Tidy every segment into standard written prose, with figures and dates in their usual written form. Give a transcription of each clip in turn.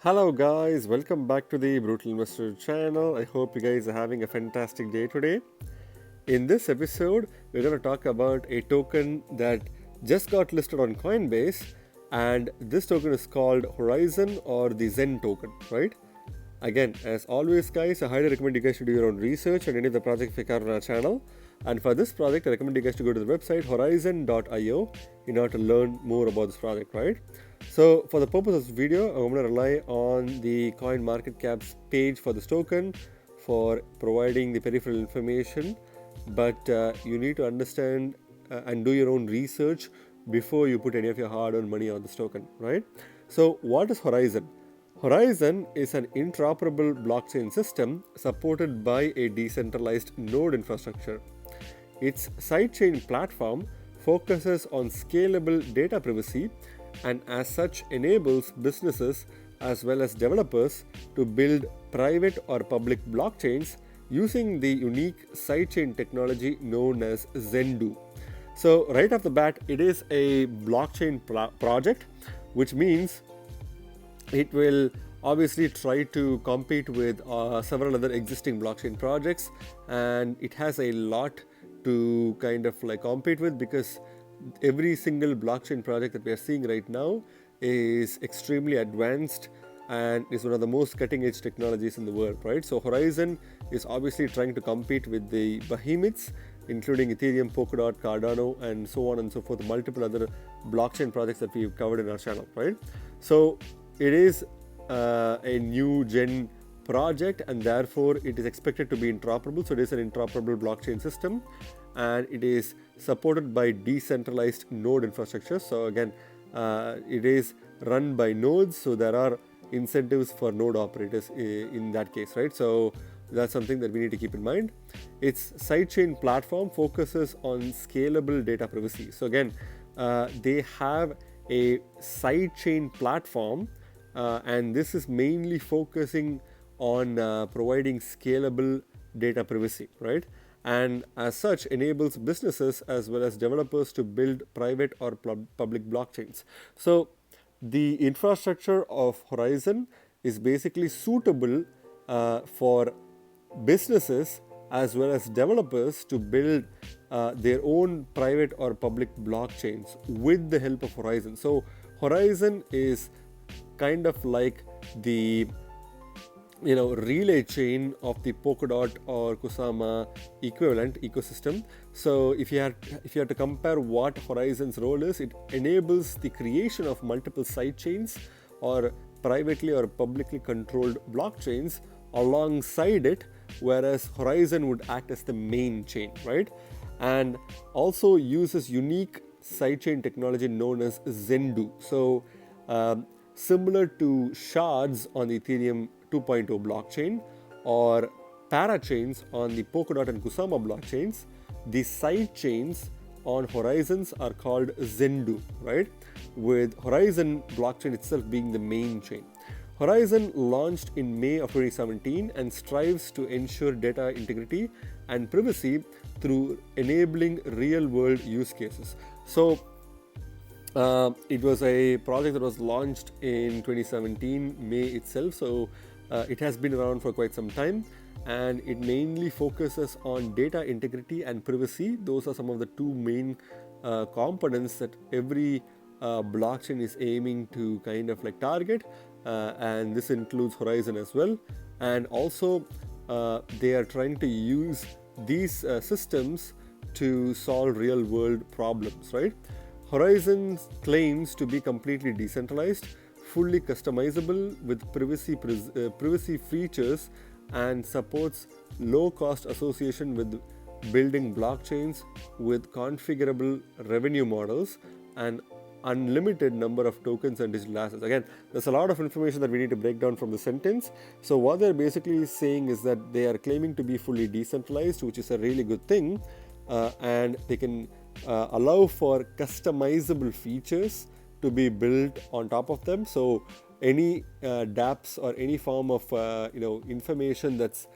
Hello guys, welcome back to the Brutal Investor channel. I hope you guys are having a fantastic day today. In this episode, we're going to talk about a token that just got listed on Coinbase, and this token is called Horizen or the ZEN token, right? Again, as always guys, I highly recommend you guys to do your own research on any of the projects we cover on our channel. And for this project, I recommend you guys to go to the website horizen.io in order to learn more about this project, right? So for the purpose of this video, I'm going to rely on the CoinMarketCap's page for this token for providing the peripheral information, but you need to understand and do your own research before you put any of your hard-earned money on this token, right? So what is Horizen? Horizen is an interoperable blockchain system supported by a decentralized node infrastructure. Its sidechain platform focuses on scalable data privacy and as such enables businesses as well as developers to build private or public blockchains using the unique sidechain technology known as ZEN. So right off the bat, it is a blockchain project, which means it will obviously try to compete with several other existing blockchain projects, and it has a lot to kind of like compete with because every single blockchain project that we are seeing right now is extremely advanced and is one of the most cutting edge technologies in the world, right? So Horizen is obviously trying to compete with the behemoths, including Ethereum, Polkadot, Cardano, and so on and so forth, multiple other blockchain projects that we've covered in our channel, right? So it is a new gen project, and therefore it is expected to be interoperable. So it is an interoperable blockchain system, and it is supported by decentralized node infrastructure. So again, it is run by nodes, so there are incentives for node operators in that case, right? So that's something that we need to keep in mind. Its sidechain platform focuses on scalable data privacy. So again, they have a sidechain platform, and this is mainly focusing on providing scalable data privacy, right? And as such enables businesses as well as developers to build private or public blockchains. So the infrastructure of Horizen is basically suitable for businesses as well as developers to build their own private or public blockchains with the help of Horizen. So Horizen is kind of like the relay chain of the Polkadot or Kusama equivalent ecosystem. So if you have to compare what Horizen's role is, it enables the creation of multiple side chains or privately or publicly controlled blockchains alongside it, whereas Horizen would act as the main chain, right? And also uses unique sidechain technology known as ZEN. So similar to shards on the Ethereum 2.0 blockchain or parachains on the Polkadot and Kusama blockchains, the side chains on Horizons are called ZEN, right? With Horizen blockchain itself being the main chain. Horizen launched in May of 2017 and strives to ensure data integrity and privacy through enabling real-world use cases. So it was a project that was launched in 2017 May itself, so it has been around for quite some time, and it mainly focuses on data integrity and privacy. Those are some of the two main components that every blockchain is aiming to kind of like target, and this includes Horizen as well. And also they are trying to use these systems to solve real world problems, right? Horizen claims to be completely decentralized, fully customizable with privacy features, and supports low-cost association with building blockchains with configurable revenue models and unlimited number of tokens and digital assets. Again, there's a lot of information that we need to break down from the sentence. So what they're basically saying is that they are claiming to be fully decentralized, which is a really good thing, and they can allow for customizable features to be built on top of them. So any dApps or any form of information that's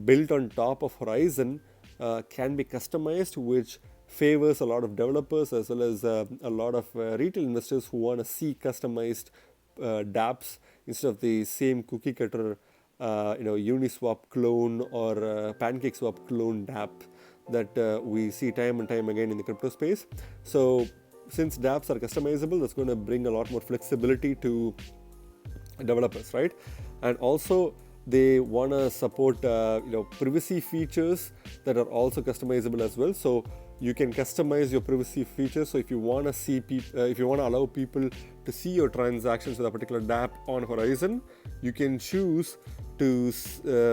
built on top of Horizen can be customized, which favors a lot of developers as well as a lot of retail investors who want to see customized dApps instead of the same cookie cutter, Uniswap clone or PancakeSwap clone dApp that we see time and time again in the crypto space. So since dApps are customizable, that's going to bring a lot more flexibility to developers, right? And also they want to support privacy features that are also customizable as well. So you can customize your privacy features. So if you want to see if you want to allow people to see your transactions with a particular dApp on Horizen, you can choose to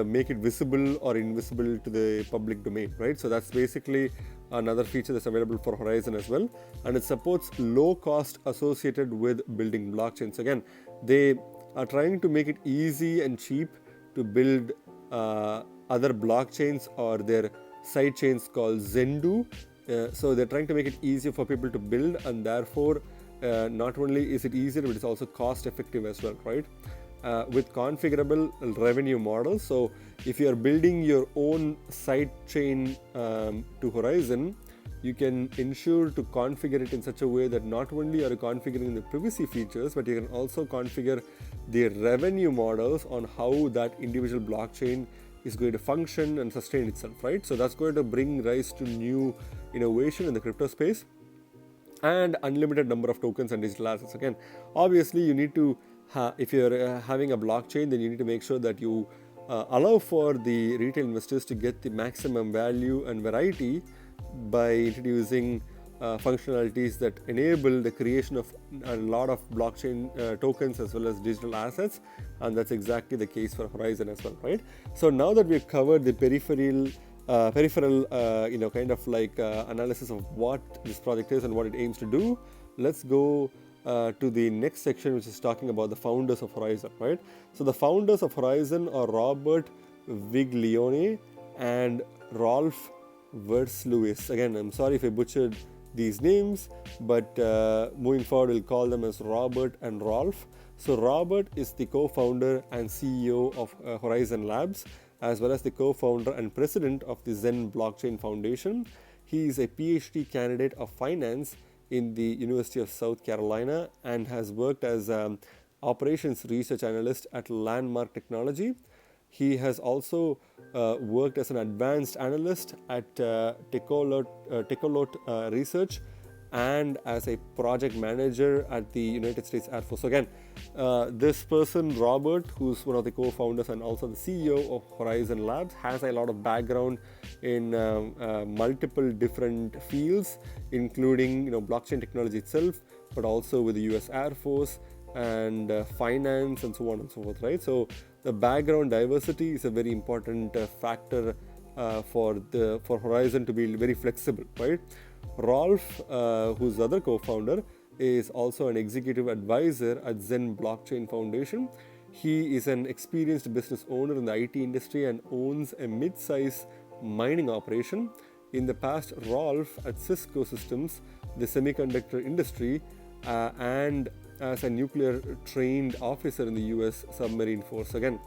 make it visible or invisible to the public domain, right? So that's basically another feature that's available for Horizen as well, and it supports low cost associated with building blockchains. Again, they are trying to make it easy and cheap to build other blockchains or their side chains called ZEN. So they're trying to make it easier for people to build, and therefore not only is it easier, but it's also cost effective as well, right? With configurable revenue models. So if you are building your own side chain to Horizen, you can ensure to configure it in such a way that not only are you configuring the privacy features, but you can also configure the revenue models on how that individual blockchain is going to function and sustain itself, right? So that's going to bring rise to new innovation in the crypto space, and unlimited number of tokens and digital assets. Again, obviously you need to if you're having a blockchain, then you need to make sure that you allow for the retail investors to get the maximum value and variety by introducing functionalities that enable the creation of a lot of blockchain tokens as well as digital assets, and that's exactly the case for Horizen as well, right? So now that we've covered the peripheral kind of like analysis of what this project is and what it aims to do, let's go to the next section, which is talking about the founders of Horizen, right? So the founders of Horizen are Robert Viglione and Rolf Versluis. Again, I'm sorry if I butchered these names, but moving forward, we'll call them as Robert and Rolf. So Robert is the co-founder and CEO of Horizen Labs, as well as the co-founder and president of the ZEN Blockchain Foundation. He is a PhD candidate of finance in the University of South Carolina and has worked as operations research analyst at Landmark Technology. He has also worked as an advanced analyst at Tecolot Research and as a project manager at the United States Air Force. So again, this person, Robert, who's one of the co-founders and also the CEO of Horizen Labs, has a lot of background in multiple different fields, including blockchain technology itself, but also with the US Air Force and finance and so on and so forth, right? So the background diversity is a very important factor for Horizen to be very flexible, right? Rolf, who's the other co-founder, is also an executive advisor at ZEN Blockchain Foundation. He is an experienced business owner in the IT industry and owns a mid-size mining operation. In the past, Rolf at Cisco Systems, the semiconductor industry, and as a nuclear trained officer in the US Submarine Force. Again,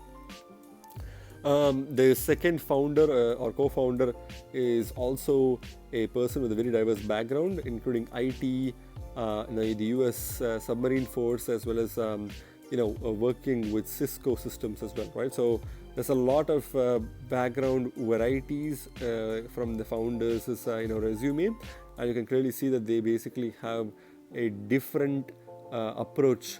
the second founder or co-founder is also a person with a very diverse background, including IT, the US Submarine Force, as well as working with Cisco Systems as well, right? So there's a lot of background varieties from the founders' resume, and you can clearly see that they basically have a different approach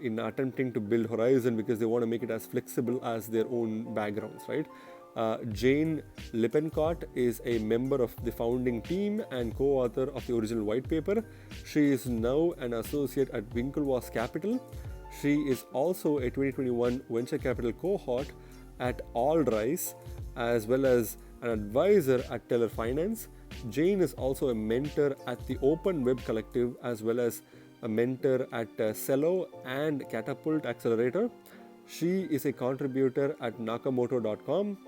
in attempting to build Horizen, because they want to make it as flexible as their own backgrounds, right? Jane Lippincott is a member of the founding team and co-author of the original white paper. She is now an associate at Winklevoss Capital. She is also a 2021 venture capital cohort at Allrise, as well as an advisor at Teller Finance. Jane is also a mentor at the Open Web Collective, as well as a mentor at Cello and Catapult Accelerator. She is a contributor at Nakamoto.com.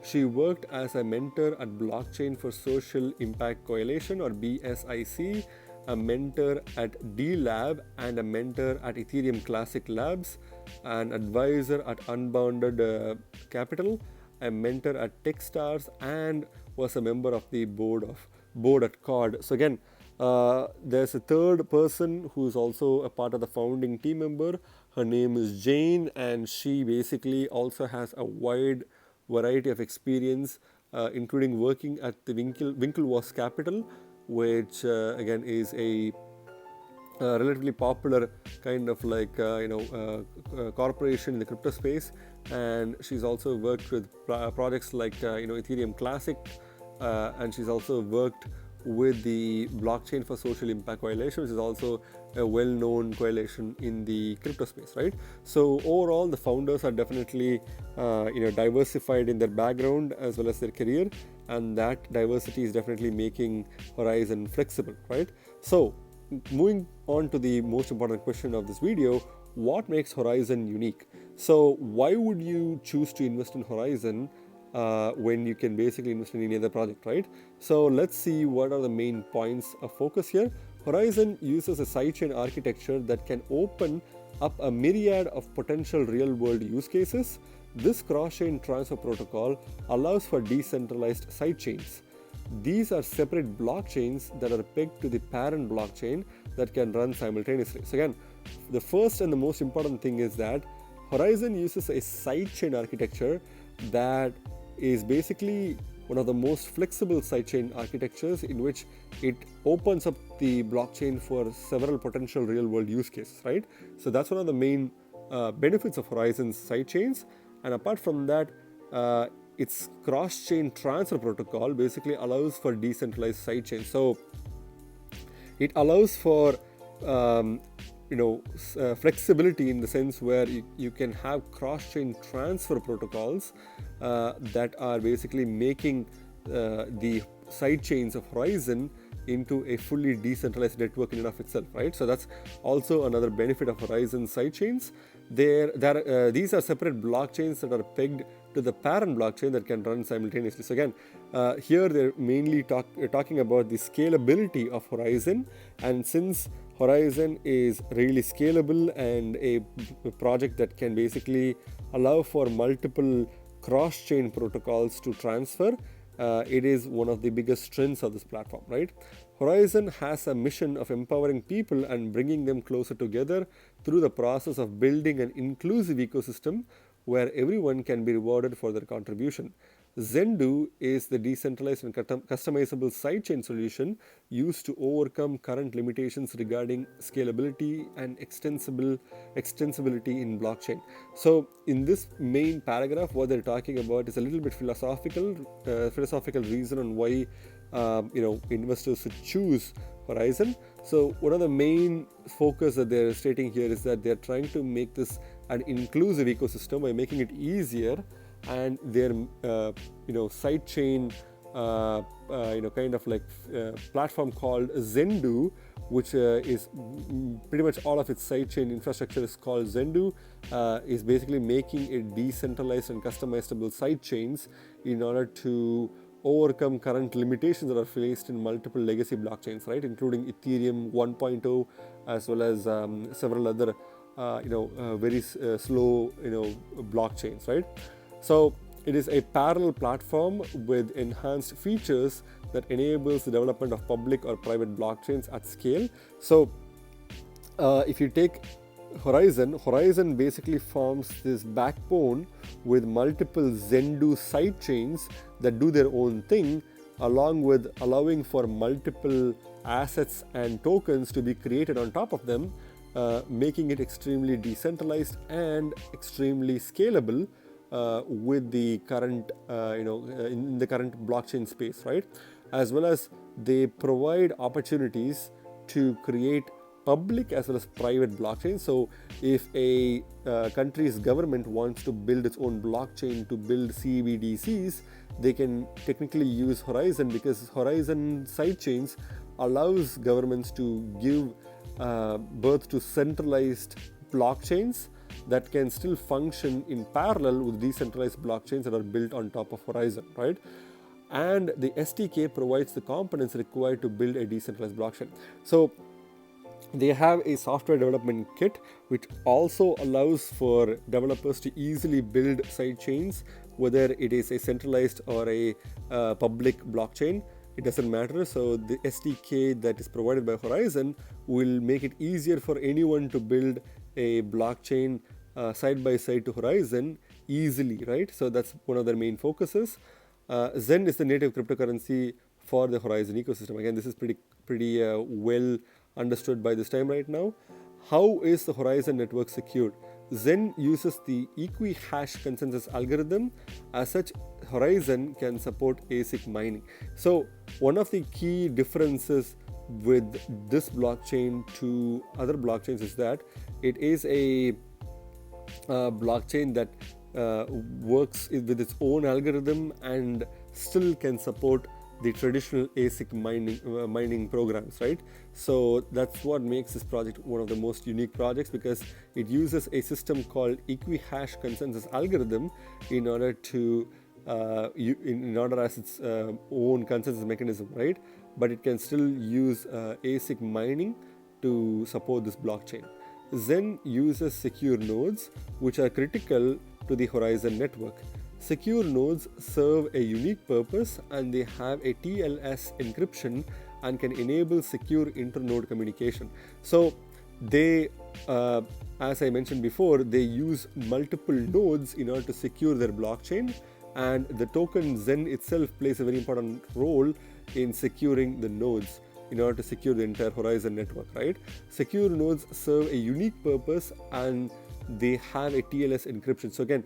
She worked as a mentor at Blockchain for Social Impact Coalition, or BSIC, a mentor at D-Lab, and a mentor at Ethereum Classic Labs, an advisor at Unbounded Capital, a mentor at Techstars, and was a member of the board at COD. So again, there's a third person who's also a part of the founding team member. Her name is Jane, and she basically also has a wide variety of experience, including working at the Winklevoss Capital, which again is a relatively popular kind of like corporation in the crypto space. And she's also worked with projects like Ethereum Classic, and she's also worked with the Blockchain for Social Impact Coalition, which is also a well-known coalition in the crypto space, right? So overall, the founders are definitely diversified in their background as well as their career, and that diversity is definitely making Horizen flexible, right? So moving on to the most important question of this video, what makes Horizen unique? So why would you choose to invest in Horizen when you can basically invest in any other project, right? So let's see what are the main points of focus here. Horizen uses a sidechain architecture that can open up a myriad of potential real-world use cases. This cross-chain transfer protocol allows for decentralized sidechains. These are separate blockchains that are pegged to the parent blockchain that can run simultaneously. So again, the first and the most important thing is that Horizen uses a sidechain architecture that is basically one of the most flexible sidechain architectures, in which it opens up the blockchain for several potential real-world use cases, right? So that's one of the main benefits of Horizen's sidechains. And apart from that, its cross-chain transfer protocol basically allows for decentralized sidechains. So it allows for flexibility in the sense where you can have cross-chain transfer protocols that are basically making the sidechains of Horizen into a fully decentralized network in and of itself, right? So that's also another benefit of Horizen sidechains. These are separate blockchains that are pegged to the parent blockchain that can run simultaneously. So again, here they're mainly talking about the scalability of Horizen, and since Horizen is really scalable and a project that can basically allow for multiple cross-chain protocols to transfer, it is one of the biggest strengths of this platform, right? Horizen has a mission of empowering people and bringing them closer together through the process of building an inclusive ecosystem where everyone can be rewarded for their contribution. ZEN is the decentralized and customizable sidechain solution used to overcome current limitations regarding scalability and extensibility in blockchain. So in this main paragraph, what they're talking about is a little bit philosophical reason on why investors should choose Horizen. So one of the main focus that they're stating here is that they're trying to make this an inclusive ecosystem by making it easier, and their sidechain platform called ZEN, which is pretty much all of its sidechain infrastructure is called ZEN, is basically making it decentralized and customizable sidechains in order to overcome current limitations that are faced in multiple legacy blockchains, right, including Ethereum 1.0 as well as several other very slow blockchains, right? So it is a parallel platform with enhanced features that enables the development of public or private blockchains at scale. So if you take Horizen basically forms this backbone with multiple ZEN sidechains that do their own thing, along with allowing for multiple assets and tokens to be created on top of them, making it extremely decentralized and extremely scalable with the current, in the current blockchain space, right? As well as they provide opportunities to create public as well as private blockchains. So if a country's government wants to build its own blockchain to build CBDCs, they can technically use Horizen, because Horizen sidechains allows governments to give birth to centralized blockchains that can still function in parallel with decentralized blockchains that are built on top of Horizen, right? And the SDK provides the components required to build a decentralized blockchain. So they have a software development kit which also allows for developers to easily build sidechains, whether it is a centralized or a public blockchain. It doesn't matter. So the SDK that is provided by Horizen will make it easier for anyone to build a blockchain side by side to Horizen easily, right? So that's one of their main focuses. ZEN is the native cryptocurrency for the Horizen ecosystem. Again, this is pretty well understood by this time right now. How is the Horizen network secured? ZEN uses the equi-hash consensus algorithm. As such, Horizen can support ASIC mining. So one of the key differences with this blockchain to other blockchains is that it is a blockchain that works with its own algorithm and still can support the traditional ASIC mining programs, right? So that's what makes this project one of the most unique projects, because it uses a system called equi-hash consensus algorithm in order to in order as its own consensus mechanism, right? But it can still use ASIC mining to support this blockchain. ZEN uses secure nodes, which are critical to the Horizen network. Secure nodes serve a unique purpose, and they have a TLS encryption and can enable secure inter-node communication. So they, as I mentioned before, they use multiple nodes in order to secure their blockchain, and the token ZEN itself plays a very important role in securing the nodes in order to secure the entire Horizen network, right? Secure nodes serve a unique purpose and they have a TLS encryption. So again,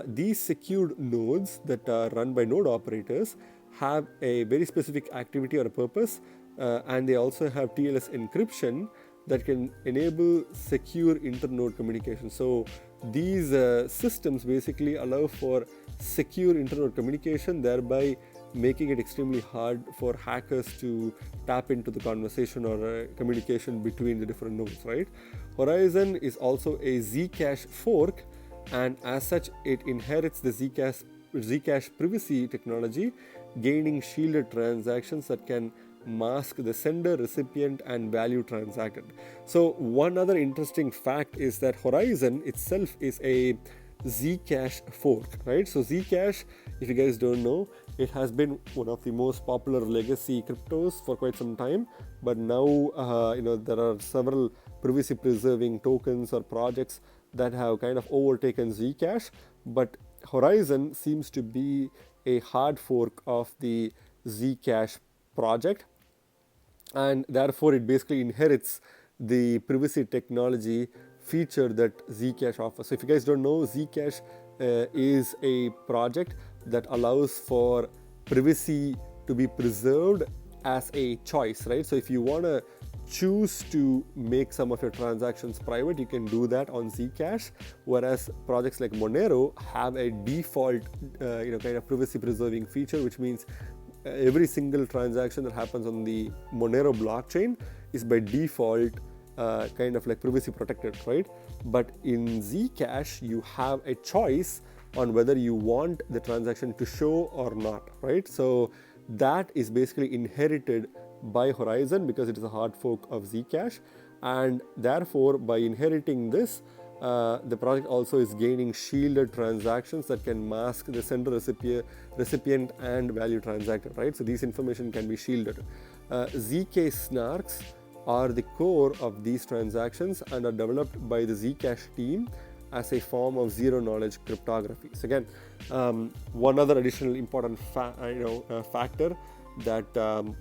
these secured nodes that are run by node operators have a very specific activity or a purpose, and they also have TLS encryption that can enable secure inter-node communication. So these systems basically allow for secure inter-node communication, thereby making it extremely hard for hackers to tap into the conversation or communication between the different nodes, right? Horizen is also a Zcash fork, and as such, it inherits the Zcash privacy technology, gaining shielded transactions that can mask the sender, recipient, and value transacted. So one other interesting fact is that Horizen itself is a Zcash fork, right? So Zcash, if you guys don't know, it has been one of the most popular legacy cryptos for quite some time, but now there are several privacy preserving tokens or projects that have kind of overtaken Zcash, but Horizen seems to be a hard fork of the Zcash project, and therefore it basically inherits the privacy technology feature that Zcash offers. So if you guys don't know, Zcash is a project that allows for privacy to be preserved as a choice, right? So if you want to choose to make some of your transactions private, you can do that on Zcash, whereas projects like Monero have a default kind of privacy preserving feature, which means every single transaction that happens on the Monero blockchain is by default kind of like privacy protected, right? But in Zcash, you have a choice on whether you want the transaction to show or not, right? So that is basically inherited by Horizen because it is a hard fork of Zcash, and therefore by inheriting this, the project also is gaining shielded transactions that can mask the sender, recipient, and value transacted, right? So these information can be shielded. ZK snarks are the core of these transactions and are developed by the Zcash team as a form of zero-knowledge cryptography. So again, one other additional important factor that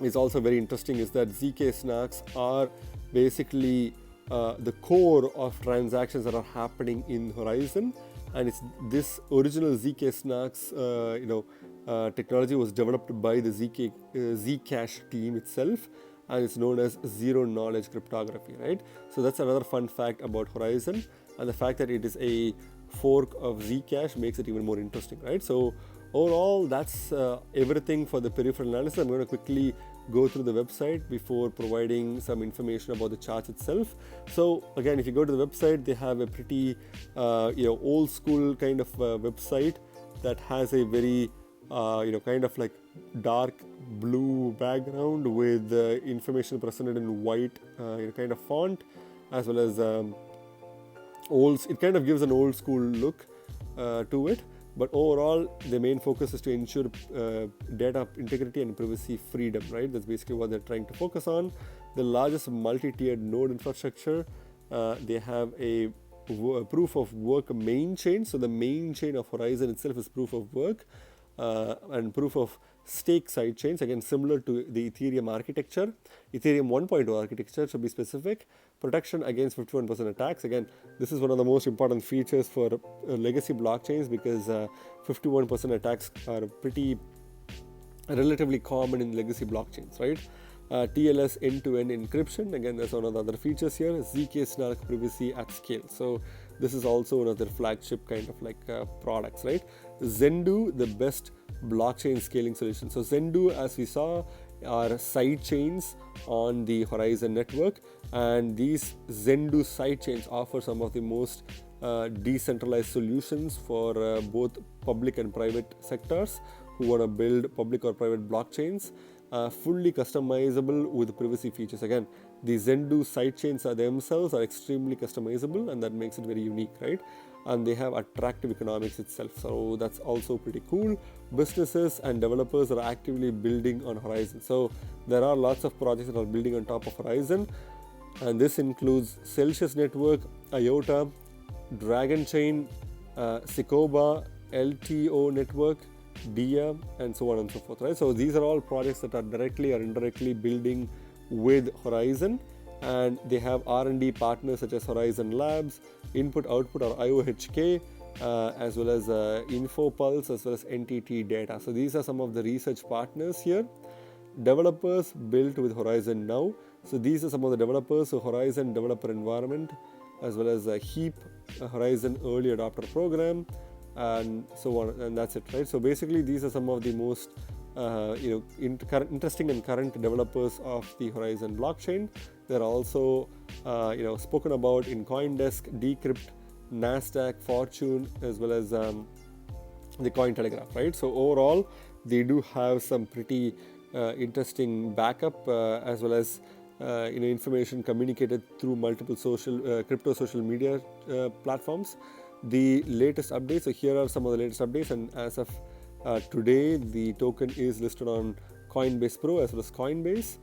is also very interesting is that ZK snarks are basically the core of transactions that are happening in Horizen, and it's this original ZK snarks technology was developed by the Zcash team itself, and it's known as zero-knowledge cryptography, right? So that's another fun fact about Horizen, and the fact that it is a fork of Zcash makes it even more interesting, right? So overall, that's everything for the peripheral analysis. I'm going to quickly go through the website before providing some information about the charts itself. So again, if you go to the website, they have a pretty old school kind of website that has a very kind of like dark blue background with information presented in white kind of font, as well as it kind of gives an old school look to it. But overall, the main focus is to ensure data integrity and privacy freedom, right? That's basically what they're trying to focus on. The largest multi-tiered node infrastructure They have a proof of work main chain. So the main chain of Horizen itself is proof of work, and proof of stake side chains, again similar to the Ethereum architecture, Ethereum 1.0 architecture to be specific. Protection against 51% attacks. Again, this is one of the most important features for legacy blockchains, because 51% attacks are pretty relatively common in legacy blockchains, right? TLS end-to-end encryption, again that's one of the other features here. ZK snark privacy at scale, so this is also one of their flagship kind of like products, right? ZEN, the best blockchain scaling solution. So ZEN, as we saw, are side chains on the Horizen network, and these ZEN side chains offer some of the most decentralized solutions for both public and private sectors who want to build public or private blockchains, fully customizable with privacy features. Again, the ZEN sidechains themselves are extremely customizable, and that makes it very unique, right? And they have attractive economics itself, so that's also pretty cool. Businesses and developers are actively building on Horizen, so there are lots of projects that are building on top of Horizen, and this includes Celsius Network, IOTA, Dragon Chain, Sycoba, LTO Network, DIA, and so on and so forth, right? So these are all projects that are directly or indirectly building with Horizen, and they have R&D partners such as Horizen Labs, Input Output or IOHK, as well as InfoPulse, as well as NTT Data. So these are some of the research partners here. Developers built with Horizen now. So these are some of the developers. So Horizen Developer Environment, as well as HEAP, Horizen Early Adopter Program, and so on, and that's it, right? So basically these are some of the most interesting and current developers of the Horizen blockchain. They're also spoken about in CoinDesk, Decrypt, Nasdaq, Fortune, as well as the Cointelegraph, right? So overall they do have some pretty interesting backup, as well as information communicated through multiple crypto social media platforms. The latest updates, so here are some of the latest updates, and as of today the token is listed on Coinbase Pro as well as Coinbase.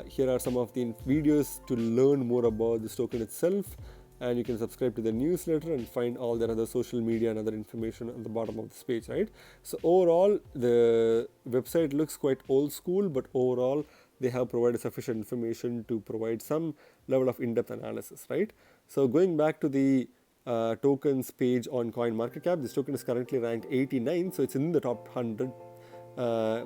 Here are some of the videos to learn more about this token itself, and you can subscribe to the newsletter and find all their other social media and other information at the bottom of this page, right? So overall the website looks quite old school, but overall they have provided sufficient information to provide some level of in-depth analysis, right? So going back to the tokens page on CoinMarketCap, this token is currently ranked 89, so it's in the top 100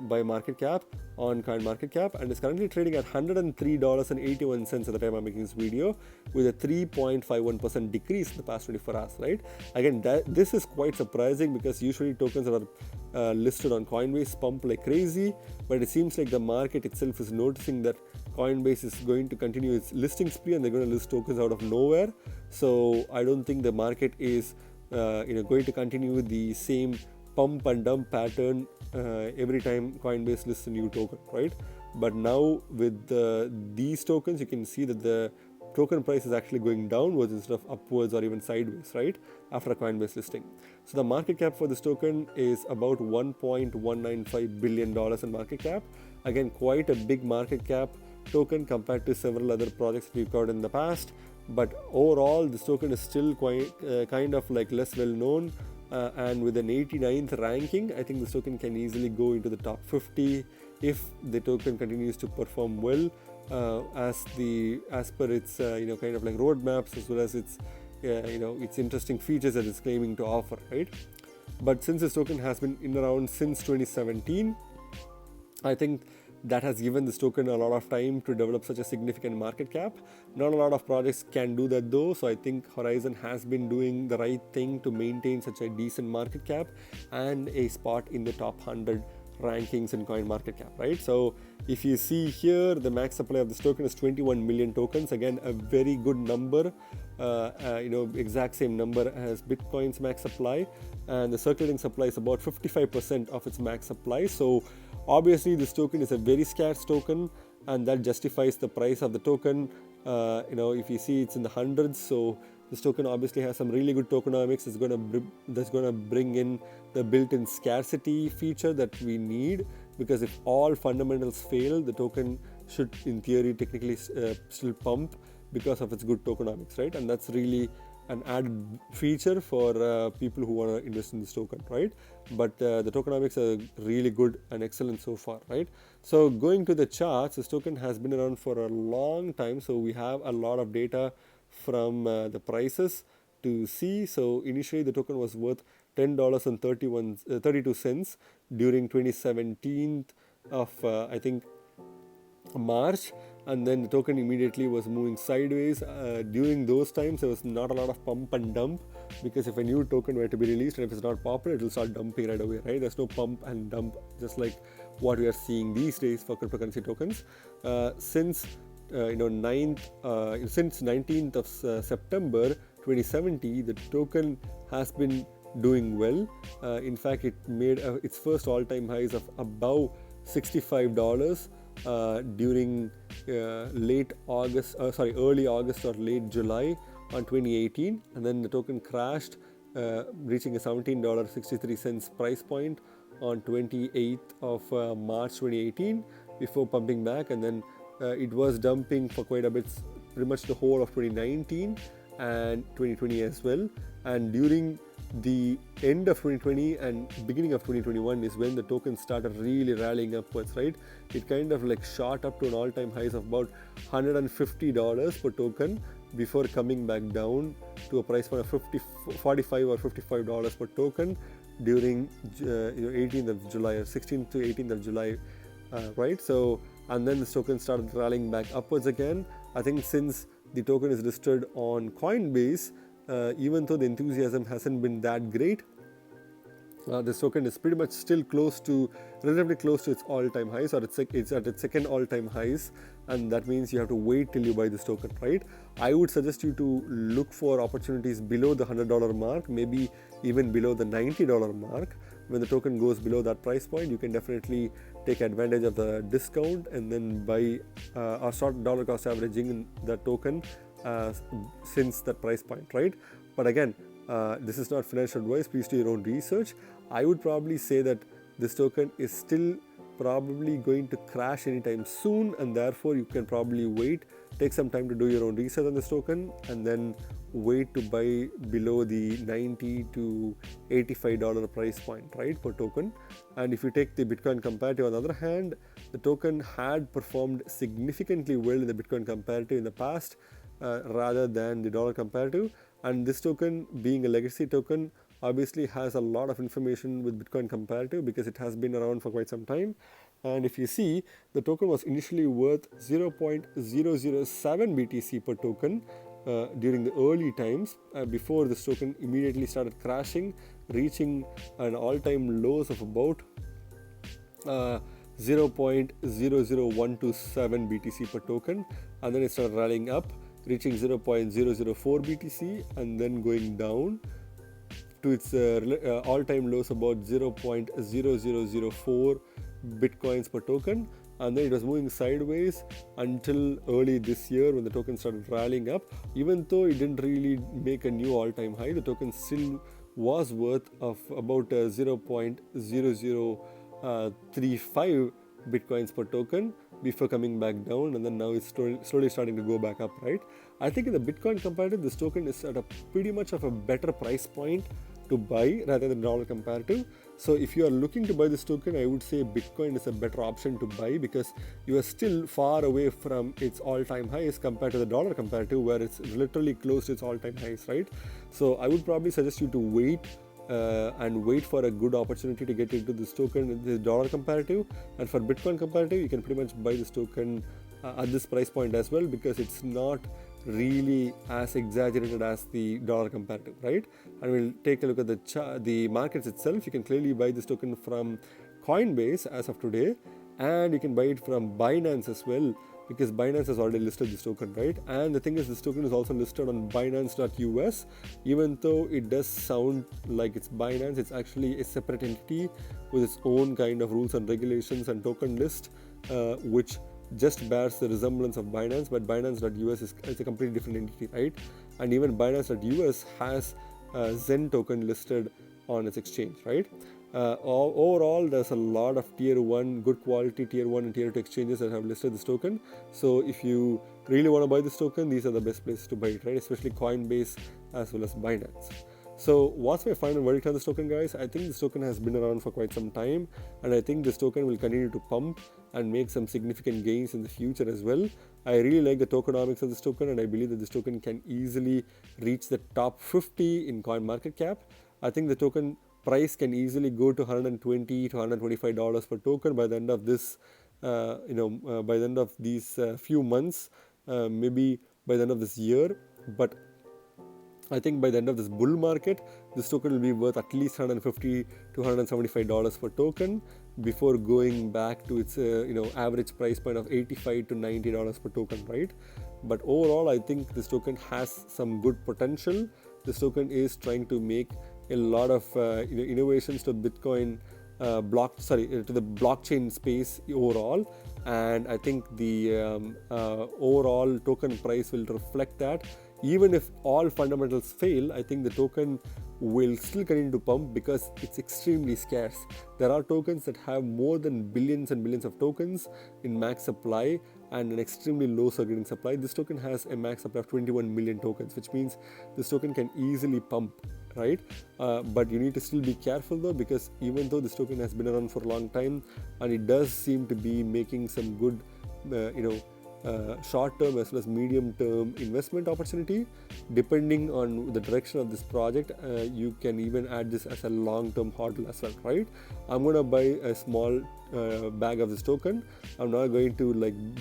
by market cap on CoinMarketCap, and is currently trading at $103.81 at the time I'm making this video, with a 3.51% decrease in the past 24 hours, right? Again, this is quite surprising, because usually tokens that are listed on Coinbase pump like crazy, but it seems like the market itself is noticing that Coinbase is going to continue its listing spree, and they're going to list tokens out of nowhere. So I don't think the market is going to continue the same pump and dump pattern every time Coinbase lists a new token, right? But now with these tokens, you can see that the token price is actually going downwards instead of upwards or even sideways, right, after a Coinbase listing. So the market cap for this token is about $1.195 billion in market cap. Again, quite a big market cap token compared to several other projects we've covered in the past, but overall this token is still quite kind of like less well known, and with an 89th ranking, I think this token can easily go into the top 50 if the token continues to perform well, as per its kind of like roadmaps, as well as its its interesting features that it's claiming to offer, right? But since this token has been in around since 2017, I think that has given this token a lot of time to develop such a significant market cap. Not a lot of projects can do that though, so I think Horizen has been doing the right thing to maintain such a decent market cap and a spot in the top 100 rankings in CoinMarketCap, right? So if you see here, the max supply of this token is 21 million tokens. Again, a very good number, exact same number as Bitcoin's max supply, and the circulating supply is about 55% of its max supply. So obviously this token is a very scarce token, and that justifies the price of the token. If you see, it's in the hundreds, so this token obviously has some really good tokenomics. That's going to bring in the built-in scarcity feature that we need, because if all fundamentals fail, the token should in theory technically still pump, because of its good tokenomics, right? And that's really an added feature for people who want to invest in this token, right? But the tokenomics are really good and excellent so far, right? So going to the charts, this token has been around for a long time, so we have a lot of data from the prices to see. So initially the token was worth $10.32 during 2017 of I think March, and then the token immediately was moving sideways. During those times there was not a lot of pump and dump, because if a new token were to be released and if it's not popular, it will start dumping right away, right? There's no pump and dump, just like what we are seeing these days for cryptocurrency tokens. Since 19th of September 2070, the token has been doing well. In fact, it made its first all-time highs of above $65 during early August or late July on 2018, and then the token crashed, reaching a $17.63 price point on 28th of March 2018 before pumping back, and then it was dumping for quite a bit, pretty much the whole of 2019 and 2020 as well. And during the end of 2020 and beginning of 2021 is when the token started really rallying upwards, right? It kind of like shot up to an all-time highs of about $150 per token before coming back down to a price point of $45 or $55 per token during 18th of July or 16th to 18th of July, right? So, and then this token started rallying back upwards again. I think since the token is listed on Coinbase, even though the enthusiasm hasn't been that great, this token is pretty much still relatively close to its all-time highs, or it's at its second all-time highs, and that means you have to wait till you buy this token, right? I would suggest you to look for opportunities below the $100 mark, maybe even below the $90 mark. When the token goes below that price point, you can definitely take advantage of the discount and then buy or start dollar cost averaging the token since that price point, right? But again, this is not financial advice. Please do your own research. I would probably say that this token is still probably going to crash anytime soon, and therefore you can probably wait, take some time to do your own research on this token, and then wait to buy below the $90 to $85 price point, right, per token. And if you take the Bitcoin comparative, on the other hand, the token had performed significantly well in the Bitcoin comparative in the past, rather than the dollar comparative. And this token, being a legacy token, obviously has a lot of information with Bitcoin comparative because it has been around for quite some time. And if you see, the token was initially worth 0.007 BTC per token during the early times, before this token immediately started crashing, reaching an all-time lows of about 0.00127 BTC per token, and then it started rallying up, reaching 0.004 BTC, and then going down to its all-time lows about 0.0004 Bitcoins per token, and then it was moving sideways until early this year when the token started rallying up. Even though it didn't really make a new all-time high, the token still was worth of about 0.0035 Bitcoins per token before coming back down, and then now it's slowly starting to go back up, right? I think in the Bitcoin comparative, this token is at a pretty much of a better price point to buy rather than dollar comparative. So if you are looking to buy this token, I would say Bitcoin is a better option to buy because you are still far away from its all-time highs compared to the dollar comparative, where it's literally close to its all-time highs, right? So I would probably suggest you to wait and wait for a good opportunity to get into this token, this dollar comparative. And for Bitcoin comparative, you can pretty much buy this token at this price point as well, because it's not really as exaggerated as the dollar comparative, right? And we'll take a look at the markets itself. You can clearly buy this token from Coinbase as of today, and you can buy it from Binance as well, because Binance has already listed this token, right? And the thing is, this token is also listed on Binance.us. Even though it does sound like it's Binance, it's actually a separate entity with its own kind of rules and regulations and token list, which just bears the resemblance of Binance, but Binance.us is a completely different entity, right? And even Binance.us has a ZEN token listed on its exchange, right? Overall, there's a lot of tier 1, good quality tier 1 and tier 2 exchanges that have listed this token. So if you really want to buy this token, these are the best places to buy it, right? Especially Coinbase as well as Binance. So what's my final verdict on this token, guys? I think this token has been around for quite some time, and I think this token will continue to pump and make some significant gains in the future as well. I really like the tokenomics of this token, and I believe that this token can easily reach the top 50 in coin market cap. I think the token price can easily go to $120 to $125 per token by the end of this, by the end of these few months, maybe by the end of this year. But I think by the end of this bull market, this token will be worth at least $150 to $175 per token before going back to its average price point of $85 to $90 per token, right? But overall, I think this token has some good potential. This token is trying to make a lot of innovations to Bitcoin to the blockchain space overall, and I think the overall token price will reflect that. Even if all fundamentals fail, I think the token will still continue to pump because it's extremely scarce. There are tokens that have more than billions and billions of tokens in max supply and an extremely low circulating supply. This token has a max supply of 21 million tokens, which means this token can easily pump, right? But you need to still be careful though, because even though this token has been around for a long time and it does seem to be making some good short-term as well as medium-term investment opportunity, depending on the direction of this project, you can even add this as a long-term hodl as well, right? I'm going to buy a small bag of this token. I'm not going to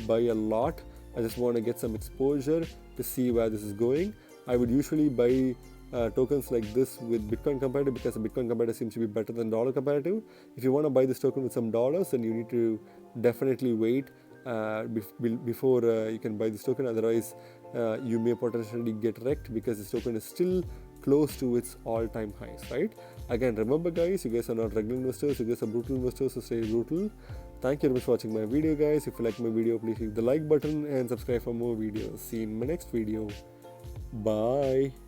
buy a lot. I just want to get some exposure to see where this is going. I would usually buy tokens like this with Bitcoin comparative, because the Bitcoin comparative seems to be better than dollar comparative. If you want to buy this token with some dollars, then you need to definitely wait before you can buy this token. Otherwise, you may potentially get wrecked because this token is still close to its all-time highs, right? Again, remember guys, you guys are not regular investors, you guys are brutal investors, so stay brutal. Thank you very much for watching my video, guys. If you like my video, please hit the like button and subscribe for more videos. See you in my next video. Bye.